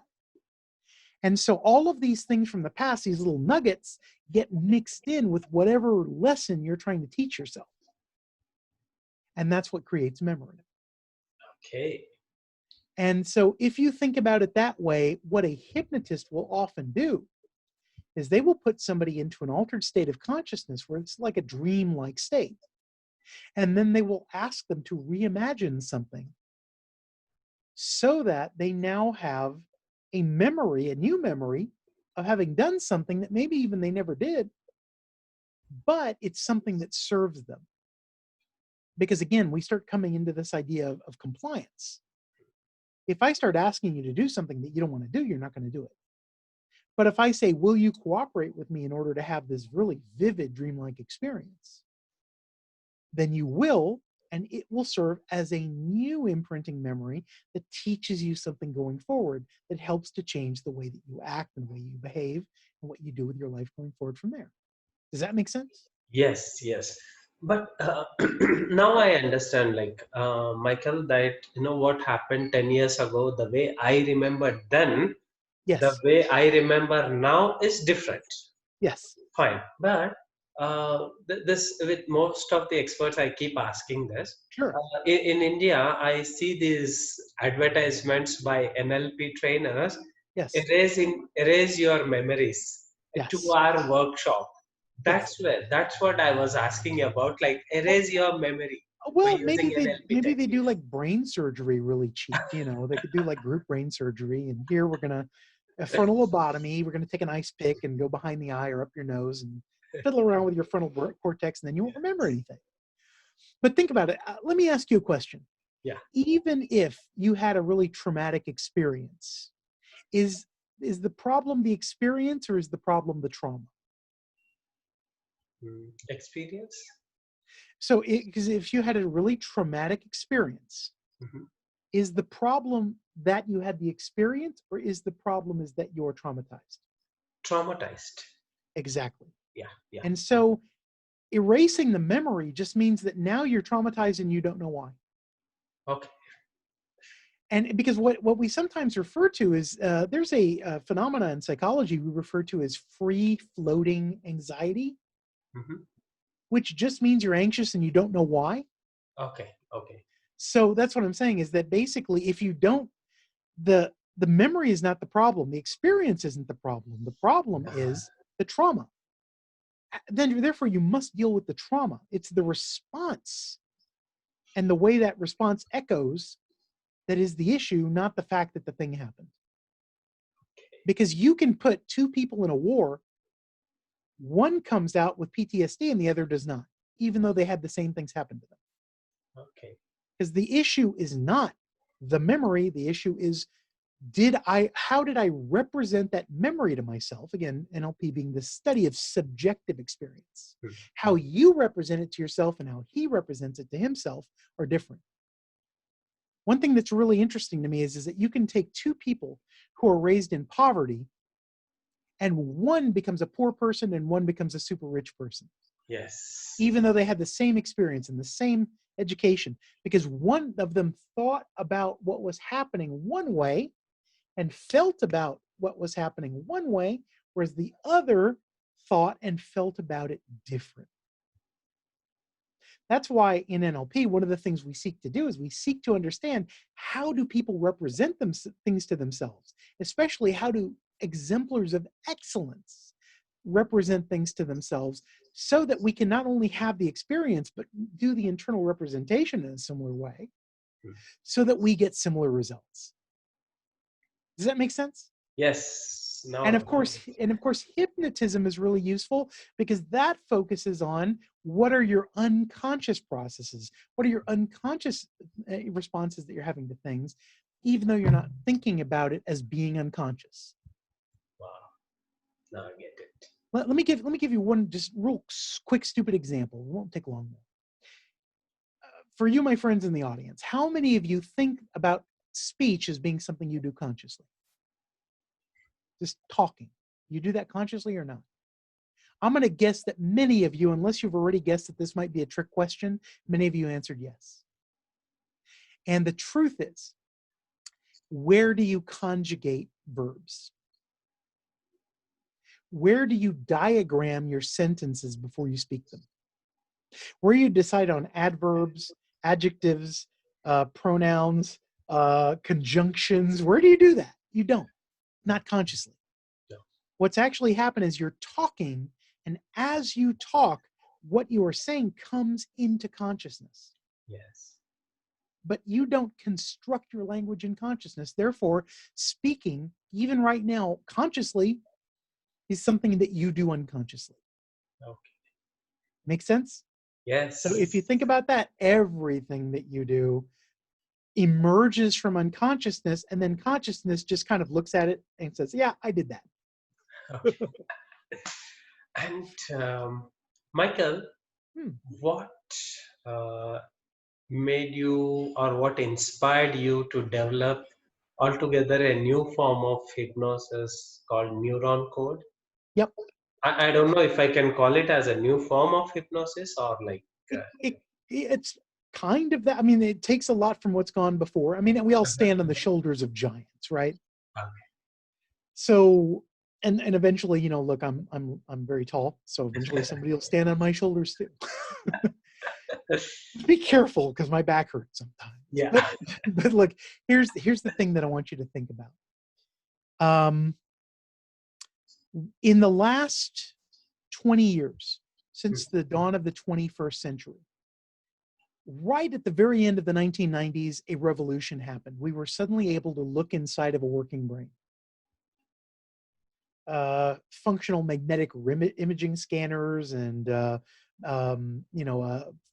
Speaker 2: And so all of these things from the past, these little nuggets, get mixed in with whatever lesson you're trying to teach yourself. And that's what creates memory.
Speaker 1: Okay.
Speaker 2: And so if you think about it that way, what a hypnotist will often do is they will put somebody into an altered state of consciousness where it's like a dream-like state. And then they will ask them to reimagine something so that they now have a memory, a new memory of having done something that maybe even they never did, but it's something that serves them. Because again, we start coming into this idea of compliance. If I start asking you to do something that you don't want to do, you're not going to do it. But if I say, will you cooperate with me in order to have this really vivid dreamlike experience? Then you will, and it will serve as a new imprinting memory that teaches you something going forward that helps to change the way that you act and the way you behave and what you do with your life going forward from there. Does that make sense?
Speaker 1: Yes, yes. But now I understand, like, Michael, that what happened 10 years ago, the way I remember then, the
Speaker 2: Yes.
Speaker 1: way I remember now is different.
Speaker 2: Yes.
Speaker 1: Fine. But this, with most of the experts, I keep asking this.
Speaker 2: Sure.
Speaker 1: In India, I see these advertisements by NLP trainers,
Speaker 2: Yes.
Speaker 1: erase your memories, a
Speaker 2: Yes.
Speaker 1: 2 hour workshop.
Speaker 2: Yes.
Speaker 1: That's what I was asking about, like
Speaker 2: Well,
Speaker 1: erase your memory by
Speaker 2: well,
Speaker 1: using NLP
Speaker 2: maybe they do
Speaker 1: techniques.
Speaker 2: like brain surgery really cheap. They could do like group brain surgery, and here we're gonna a frontal lobotomy. We're gonna take an ice pick and go behind the eye or up your nose and fiddle around with your frontal cortex, and then you won't remember anything. But think about it. Let me ask you a question.
Speaker 1: Yeah.
Speaker 2: Even if you had a really traumatic experience, is is the problem the experience or is the problem the trauma?
Speaker 1: Experience.
Speaker 2: So, because if you had a really traumatic experience,
Speaker 1: Mhm.
Speaker 2: is the problem that you had the experience or is the problem is that you're traumatized?
Speaker 1: Traumatized.
Speaker 2: Exactly.
Speaker 1: Yeah, yeah.
Speaker 2: And so erasing the memory just means that now you're traumatized and you don't know why.
Speaker 1: Okay.
Speaker 2: And because what we sometimes refer to is there's a phenomena in psychology we refer to as free floating anxiety,
Speaker 1: Mhm.
Speaker 2: which just means you're anxious and you don't know why.
Speaker 1: Okay. Okay.
Speaker 2: So that's what I'm saying is that basically if you don't the memory is not the problem, the experience isn't the problem. The problem
Speaker 1: Uh-huh.
Speaker 2: is the trauma. Then therefore you must deal with the trauma. It's the response and the way that response echoes that is the issue, not the fact that the thing happened. Because you can put two people in a war, one comes out with PTSD and the other does not, even though they had the same things happen to them.
Speaker 1: Okay.
Speaker 2: Because the issue is not the memory, the issue is how did I represent that memory to myself? Again, NLP being the study of subjective experience. How you represent it to yourself and how he represents it to himself are different. One thing that's really interesting to me is that you can take two people who are raised in poverty and one becomes a poor person and one becomes a super rich person,
Speaker 1: Yes.
Speaker 2: even though they had the same experience and the same education, because one of them thought about what was happening one way and felt about what was happening one way, whereas the other thought and felt about it different. That's why in NLP, one of the things we seek to do is we seek to understand how do people represent things to themselves, especially how do exemplars of excellence represent things to themselves so that we can not only have the experience, but do the internal representation in a similar way so that we get similar results. Does that make sense?
Speaker 1: Yes.
Speaker 2: And
Speaker 1: Now,
Speaker 2: of course, hypnotism is really useful because that focuses on what are your unconscious processes, what are your unconscious responses that you're having to things, even though you're not thinking about it as being unconscious.
Speaker 1: wow, now I get it.
Speaker 2: Let me give you one just real quick stupid example. It won't take long. For you, my friends in the audience, how many of you think about speech as being something you do consciously? Just talking. You do that consciously or not? I'm going to guess that many of you, unless you've already guessed that this might be a trick question, many of you answered yes. And the truth is, where do you conjugate verbs? Where do you diagram your sentences before you speak them? Where you decide on adverbs, adjectives, pronouns, conjunctions, where do you do that? You don't, not consciously.
Speaker 1: No.
Speaker 2: What's actually happened is you're talking, and as you talk, what you are saying comes into consciousness.
Speaker 1: Yes.
Speaker 2: But you don't construct your language in consciousness. Therefore, speaking, even right now, consciously, is something that you do unconsciously.
Speaker 1: Okay.
Speaker 2: Make sense? So if you
Speaker 1: Yes.
Speaker 2: think about that, everything that you do emerges from unconsciousness, and then consciousness just kind of looks at it and says, yeah, I did that.
Speaker 1: Okay. And Michael,
Speaker 2: Hmm.
Speaker 1: what uh, made you or what inspired you to develop altogether a new form of hypnosis called neuron code?
Speaker 2: Yep.
Speaker 1: I don't know if I can call it as a new form of hypnosis or like,
Speaker 2: It, it, it's kind of that. I mean, it takes a lot from what's gone before. I mean, we all stand on the shoulders of giants, right?
Speaker 1: okay.
Speaker 2: So, and eventually, look, I'm very tall, so eventually somebody will stand on my shoulders too. Be careful because my back hurts sometimes.
Speaker 1: Yeah.
Speaker 2: But look, here's the thing that I want you to think about. In the last 20 years, since the dawn of the 21st century, right at the very end of the 1990s, a revolution happened. We were suddenly able to look inside of a working brain. Functional magnetic imaging scanners and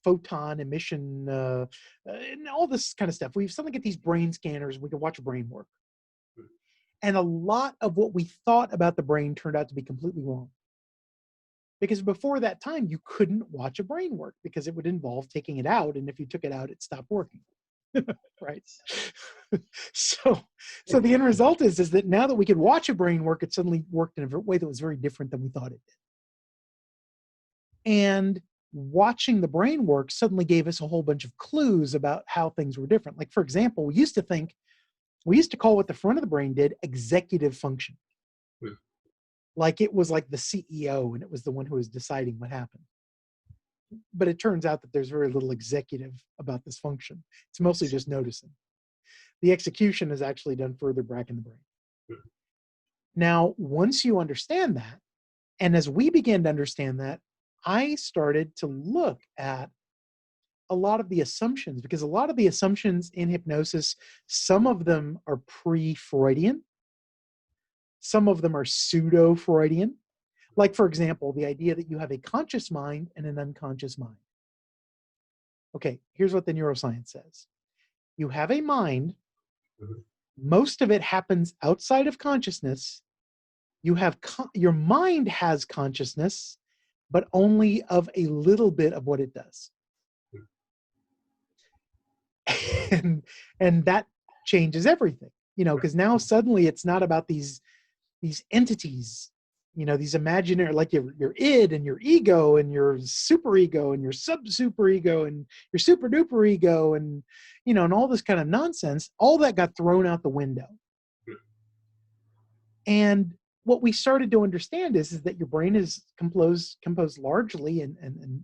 Speaker 2: photon emission and all this kind of stuff. We suddenly get these brain scanners. We can watch a brain work, and a lot of what we thought about the brain turned out to be completely wrong. Because before that time, you couldn't watch a brain work because it would involve taking it out, and if you took it out, it stopped working. Right? so the end result is that now that we could watch a brain work, it suddenly worked in a way that was very different than we thought it did. And watching the brain work suddenly gave us a whole bunch of clues about how things were different. Like, for example, we used to call what the front of the brain did executive function. Like it was like the CEO and it was the one who was deciding what happened. But it turns out that there's very little executive about this function. It's mostly just noticing. The execution is actually done further back in the brain. Now, once you understand that, and as we began to understand that, I started to look at a lot of the assumptions, because a lot of the assumptions in hypnosis, some of them are pre-Freudian, some of them are pseudo-Freudian. Like, for example, the idea that you have a conscious mind and an unconscious mind. Okay, here's what the neuroscience says. You have a mind, most of it happens outside of consciousness. You have your mind has consciousness, but only of a little bit of what it does. And that changes everything, because now suddenly it's not about these entities, these imaginary, like your id and your ego and your super ego and your super ego and your super duper ego and and all this kind of nonsense. All that got thrown out the window. And what we started to understand is that your brain is composed largely and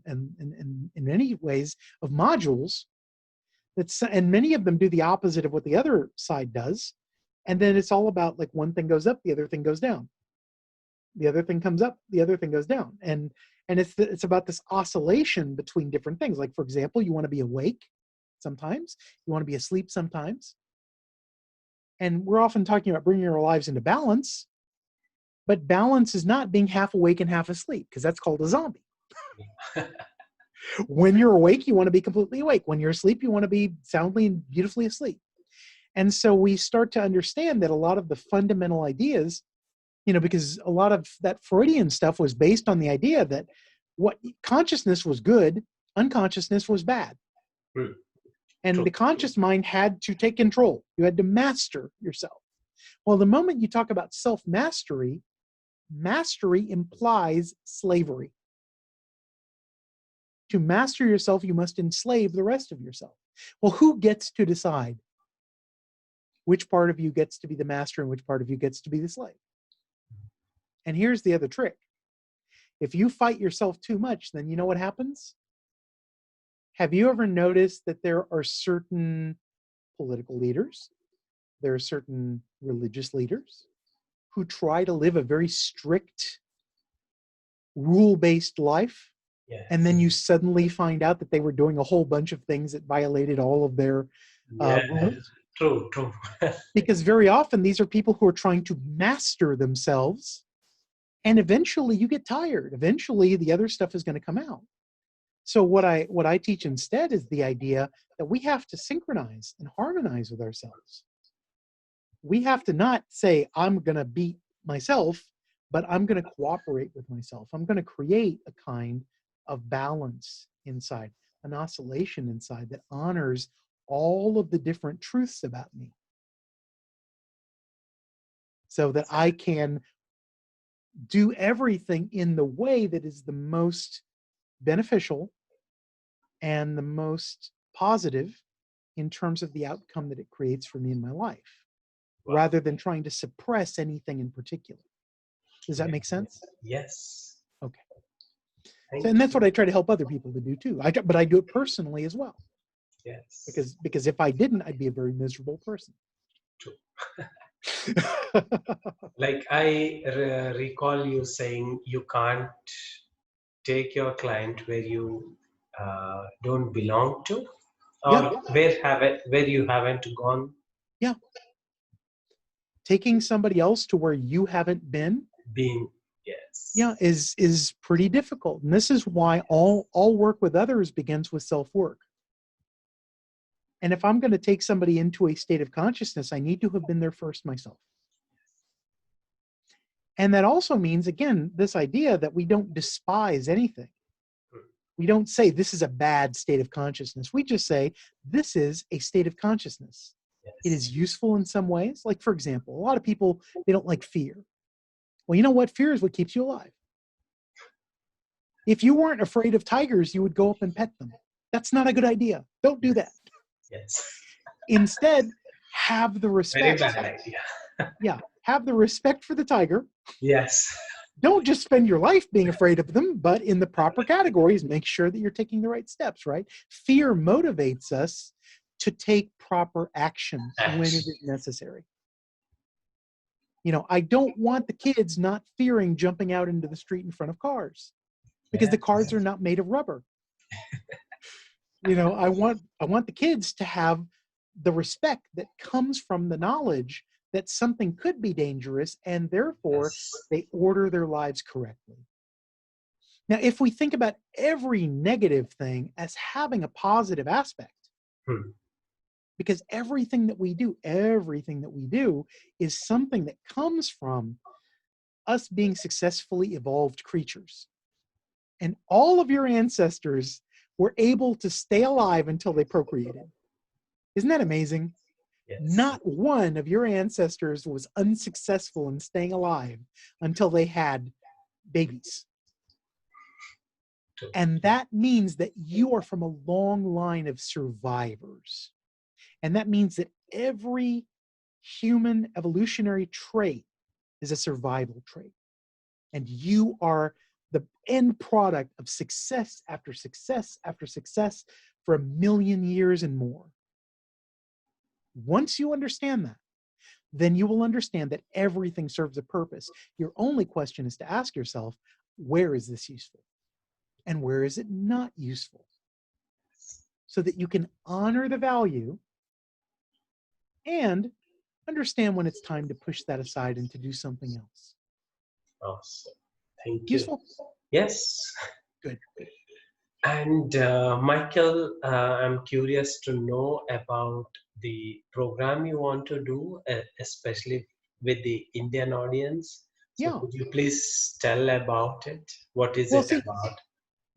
Speaker 2: in many ways of modules. And many of them do the opposite of what the other side does. And then it's all about, like, one thing goes up, the other thing goes down. The other thing comes up, the other thing goes down. And it's about this oscillation between different things. Like, for example, you want to be awake sometimes, you want to be asleep sometimes. And we're often talking about bringing our lives into balance. But balance is not being half awake and half asleep, because that's called a zombie. When you're awake, you want to be completely awake. When you're asleep, you want to be soundly and beautifully asleep. And so we start to understand that a lot of the fundamental ideas, because a lot of that Freudian stuff was based on the idea that what consciousness was good, unconsciousness was bad.
Speaker 1: Hmm.
Speaker 2: And
Speaker 1: True.
Speaker 2: the conscious mind had to take control. You had to master yourself. Well, the moment you talk about self-mastery, mastery implies slavery. To master yourself, you must enslave the rest of yourself. Well, who gets to decide which part of you gets to be the master and which part of you gets to be the slave? And here's the other trick. If you fight yourself too much, then you know what happens? Have you ever noticed that there are certain political leaders, there are certain religious leaders who try to live a very strict, rule-based life,
Speaker 1: Yes.
Speaker 2: and then you suddenly find out that they were doing a whole bunch of things that violated all of their rules?
Speaker 1: True.
Speaker 2: Because very often these are people who are trying to master themselves, and eventually you get tired. Eventually the other stuff is going to come out. So what I teach instead is the idea that we have to synchronize and harmonize with ourselves. We have to not say, I'm going to beat myself, but I'm going to cooperate with myself. I'm going to create a kind of balance inside, an oscillation inside that honors all of the different truths about me, so that I can do everything in the way that is the most beneficial and the most positive in terms of the outcome that it creates for me in my life, rather than trying to suppress anything in particular. Does that make sense?
Speaker 1: Yes.
Speaker 2: Okay.
Speaker 1: Thank
Speaker 2: So, and that's
Speaker 1: you.
Speaker 2: what I try to help other people to do too. But I do it personally as well.
Speaker 1: Yes.
Speaker 2: Because if I didn't, I'd be a very miserable person.
Speaker 1: True. Like I recall you saying you can't take your client where you don't belong to, or
Speaker 2: Yeah,
Speaker 1: where you haven't gone.
Speaker 2: yeah. Taking somebody else to where you haven't been,
Speaker 1: Being, yes.
Speaker 2: yeah, is pretty difficult. And this is why all work with others begins with self-work. And if I'm going to take somebody into a state of consciousness, I need to have been there first myself. And that also means, again, this idea that we don't despise anything. We don't say this is a bad state of consciousness. We just say this is a state of consciousness. It is useful in some ways. Like, for example, a lot of people, they don't like fear. Well, you know what? Fear is what keeps you alive. If you weren't afraid of tigers, you would go up and pet them. That's not a good idea. Don't do that.
Speaker 1: Yes.
Speaker 2: Instead, have the
Speaker 1: Very
Speaker 2: respect.
Speaker 1: bad idea.
Speaker 2: Yeah, have the respect for the tiger.
Speaker 1: Yes.
Speaker 2: Don't just spend your life being afraid of them, but in the proper categories, make sure that you're taking the right steps, right? Fear motivates us to take proper action when it is necessary. I don't want the kids not fearing jumping out into the street in front of cars, because the cars are not made of rubber. I want the kids to have the respect that comes from the knowledge that something could be dangerous, and therefore they order their lives correctly. Now, if we think about every negative thing as having a positive aspect, because everything that we do is something that comes from us being successfully evolved creatures. And all of your ancestors were able to stay alive until they procreated. Isn't that amazing?
Speaker 1: Yes.
Speaker 2: Not one of your ancestors was unsuccessful in staying alive until they had babies. And that means that you are from a long line of survivors. And that means that every human evolutionary trait is a survival trait. And you are the end product of success after success after success for 1 million years and more. Once you understand that, then you will understand that everything serves a purpose. Your only question is to ask yourself, where is this useful? And where is it not useful? So that you can honor the value and understand when it's time to push that aside and to do something else.
Speaker 1: Awesome. Thank you.
Speaker 2: Useful?
Speaker 1: Yes.
Speaker 2: Good.
Speaker 1: And Michael, I'm curious to know about the program you want to do, especially with the Indian audience. So
Speaker 2: Yeah.
Speaker 1: could you please tell about it? What is
Speaker 2: Well,
Speaker 1: it
Speaker 2: see,
Speaker 1: about?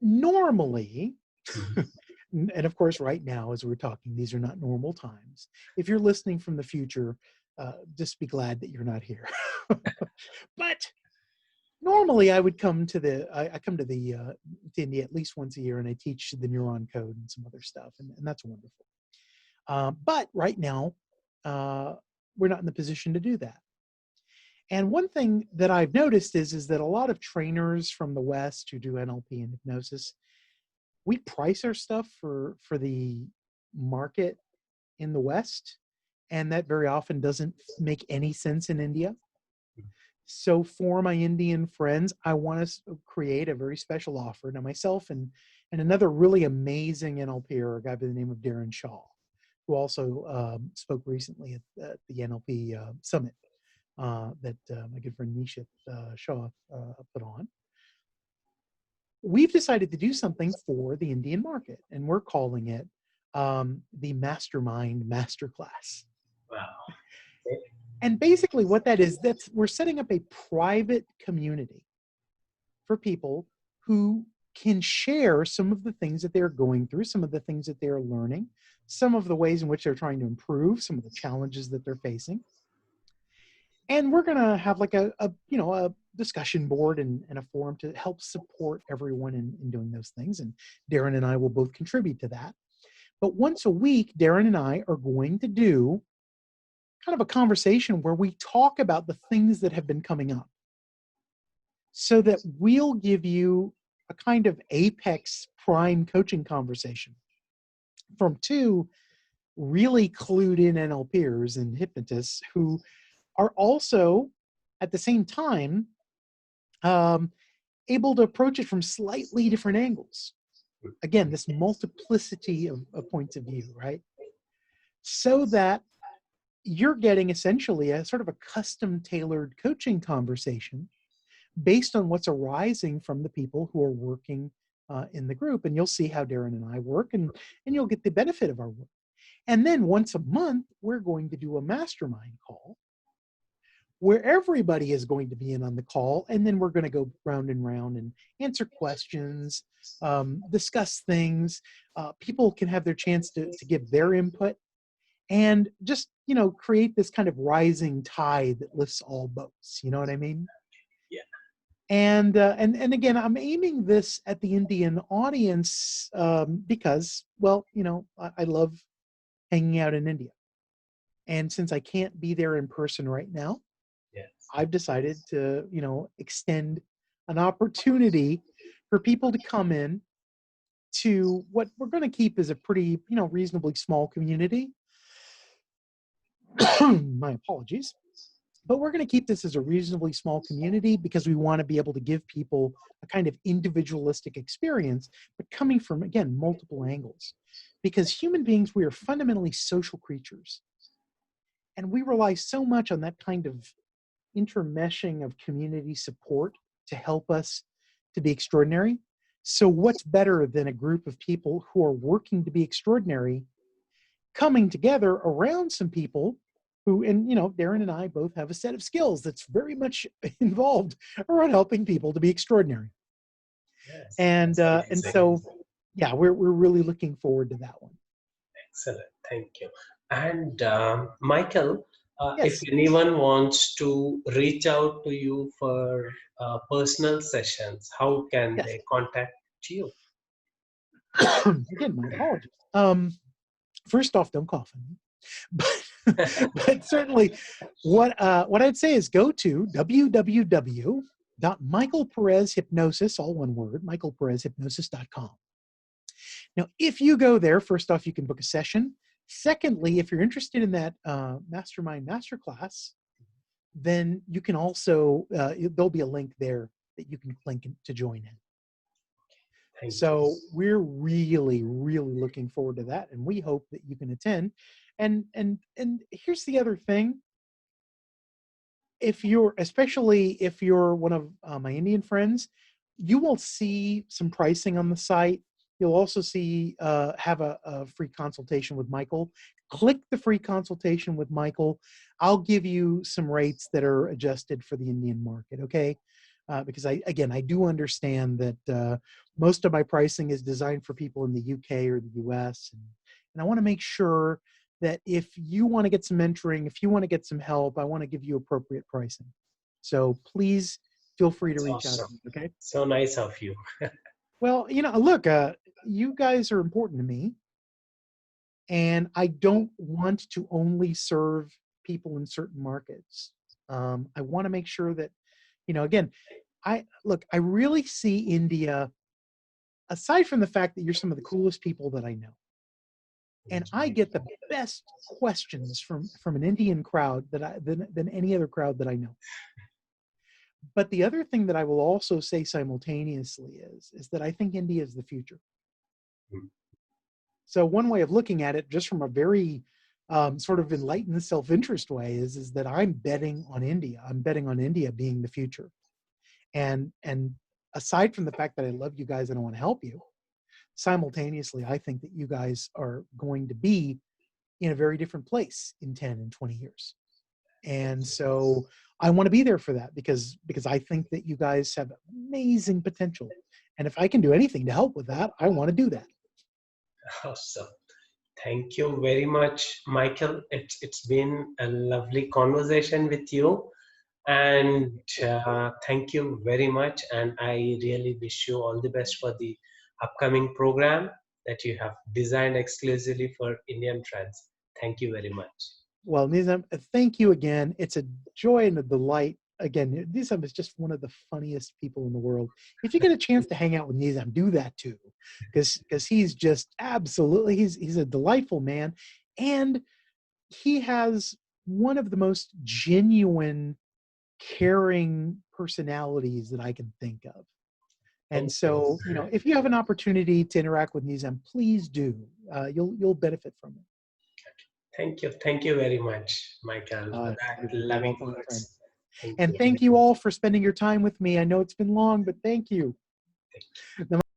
Speaker 2: normally,
Speaker 1: Mhm.
Speaker 2: and of course, right now, as we're talking, these are not normal times. If you're listening from the future, just be glad that you're not here. But normally, I would come to I come to India at least once a year, and I teach the neuron code and some other stuff, and that's wonderful. But right now, uh, we're not in the position to do that. And one thing that I've noticed is that a lot of trainers from the West who do NLP and hypnosis, we price our stuff for the market in the West, and that very often doesn't make any sense in India. So for my Indian friends, I want to create a very special offer. Now myself and another really amazing NLPer, a guy by the name of Darren Shaw, who also spoke recently at the NLP summit that my good friend Nishit Shaw put on. We've decided to do something for the Indian market, and we're calling it the Mastermind Masterclass.
Speaker 1: Wow.
Speaker 2: And basically, what that is, that's we're setting up a private community for people who can share some of the things that they're going through, some of the things that they're learning, some of the ways in which they're trying to improve, some of the challenges that they're facing. And we're going to have like a discussion board and a forum to help support everyone in doing those things. And Darren and I will both contribute to that. But once a week, Darren and I are going to do kind of a conversation where we talk about the things that have been coming up so that we'll give you a kind of apex prime coaching conversation from two really clued in NLPers and hypnotists who are also at the same time um, able to approach it from slightly different angles. Again, this multiplicity of points of view, right? So that you're getting essentially a sort of a custom tailored coaching conversation based on what's arising from the people who are working in the group. And you'll see how Darren and I work, and you'll get the benefit of our work. And then once a month, we're going to do a mastermind call where everybody is going to be in on the call. And then we're going to go round and round and answer questions, discuss things. People can have their chance to give their input and just, create this kind of rising tide that lifts all boats. You know what I mean?
Speaker 1: Yeah.
Speaker 2: And again, I'm aiming this at the Indian audience because, well, I love hanging out in India. And since I can't be there in person right now,
Speaker 1: Yes.
Speaker 2: I've decided to, extend an opportunity for people to come in to what we're going to keep as a pretty, reasonably small community. My apologies. But we're going to keep this as a reasonably small community because we want to be able to give people a kind of individualistic experience, but coming from, again, multiple angles. Because human beings, we are fundamentally social creatures. And we rely so much on that kind of intermeshing of community support to help us to be extraordinary. So, what's better than a group of people who are working to be extraordinary coming together around some people who, and Darren and I both have a set of skills that's very much involved around helping people to be extraordinary.
Speaker 1: Yes.
Speaker 2: And
Speaker 1: Amazing.
Speaker 2: so, yeah, we're really looking forward to that one.
Speaker 1: Excellent. Thank you. And Michael, if
Speaker 2: Yes,
Speaker 1: anyone wants to reach out to you for personal sessions, how can
Speaker 2: yes.
Speaker 1: they contact you?
Speaker 2: Again, my apologies. First off, don't cough on me. But certainly, what I'd say is go to www.michaelperezhypnosis, all one word, michaelperezhypnosis.com. Now, if you go there, first off, you can book a session. Secondly, if you're interested in that Mastermind Masterclass, then you can also, there'll be a link there that you can click to join in.
Speaker 1: Thank you.
Speaker 2: So we're really, really looking forward to that, and we hope that you can attend. And here's the other thing: if you're, especially if you're one of my Indian friends, you will see some pricing on the site. You'll also see have a free consultation with Michael. Click the free consultation with Michael. I'll give you some rates that are adjusted for the Indian market. Okay. Because I do understand that most of my pricing is designed for people in the UK or the US, and I want to make sure that if you want to get some mentoring, if you want to get some help, I want to give you appropriate pricing. So please feel free to
Speaker 1: It's
Speaker 2: reach out
Speaker 1: awesome.
Speaker 2: to me. Okay.
Speaker 1: So nice of you.
Speaker 2: Well, look, you guys are important to me, and I don't want to only serve people in certain markets. I want to make sure that, again, I really see India, aside from the fact that you're some of the coolest people that I know, and I get the best questions from an Indian crowd than any other crowd that I know. But the other thing that I will also say simultaneously is that I think India is the future. So one way of looking at it, just from a very sort of enlightened self-interest way, is that I'm betting on India. I'm betting on India being the future. And aside from the fact that I love you guys and I want to help you, simultaneously, I think that you guys are going to be in a very different place in 10 and 20 years. And so I want to be there for that because I think that you guys have amazing potential. And if I can do anything to help with that, I want to do that.
Speaker 1: Awesome. Thank you very much, Michael. It's been a lovely conversation with you, and thank you very much. And I really wish you all the best for the upcoming program that you have designed exclusively for Indian friends. Thank you very much.
Speaker 2: Well, Nizam, thank you again. It's a joy and a delight. Again, Nizam is just one of the funniest people in the world. If you get a chance to hang out with Nizam, do that too, because he's just absolutely he's a delightful man, and he has one of the most genuine, caring personalities that I can think of. And
Speaker 1: Thank you.
Speaker 2: so, if you have an opportunity to interact with Nizam, please do. You'll benefit from it.
Speaker 1: Thank you. Thank you very much, Michael, for that
Speaker 2: You're
Speaker 1: loving
Speaker 2: welcome, my friend.
Speaker 1: words. Thank
Speaker 2: And
Speaker 1: you.
Speaker 2: thank you all for spending your time with me. I know it's been long, but thank you.
Speaker 1: Thank you.
Speaker 2: Namaste.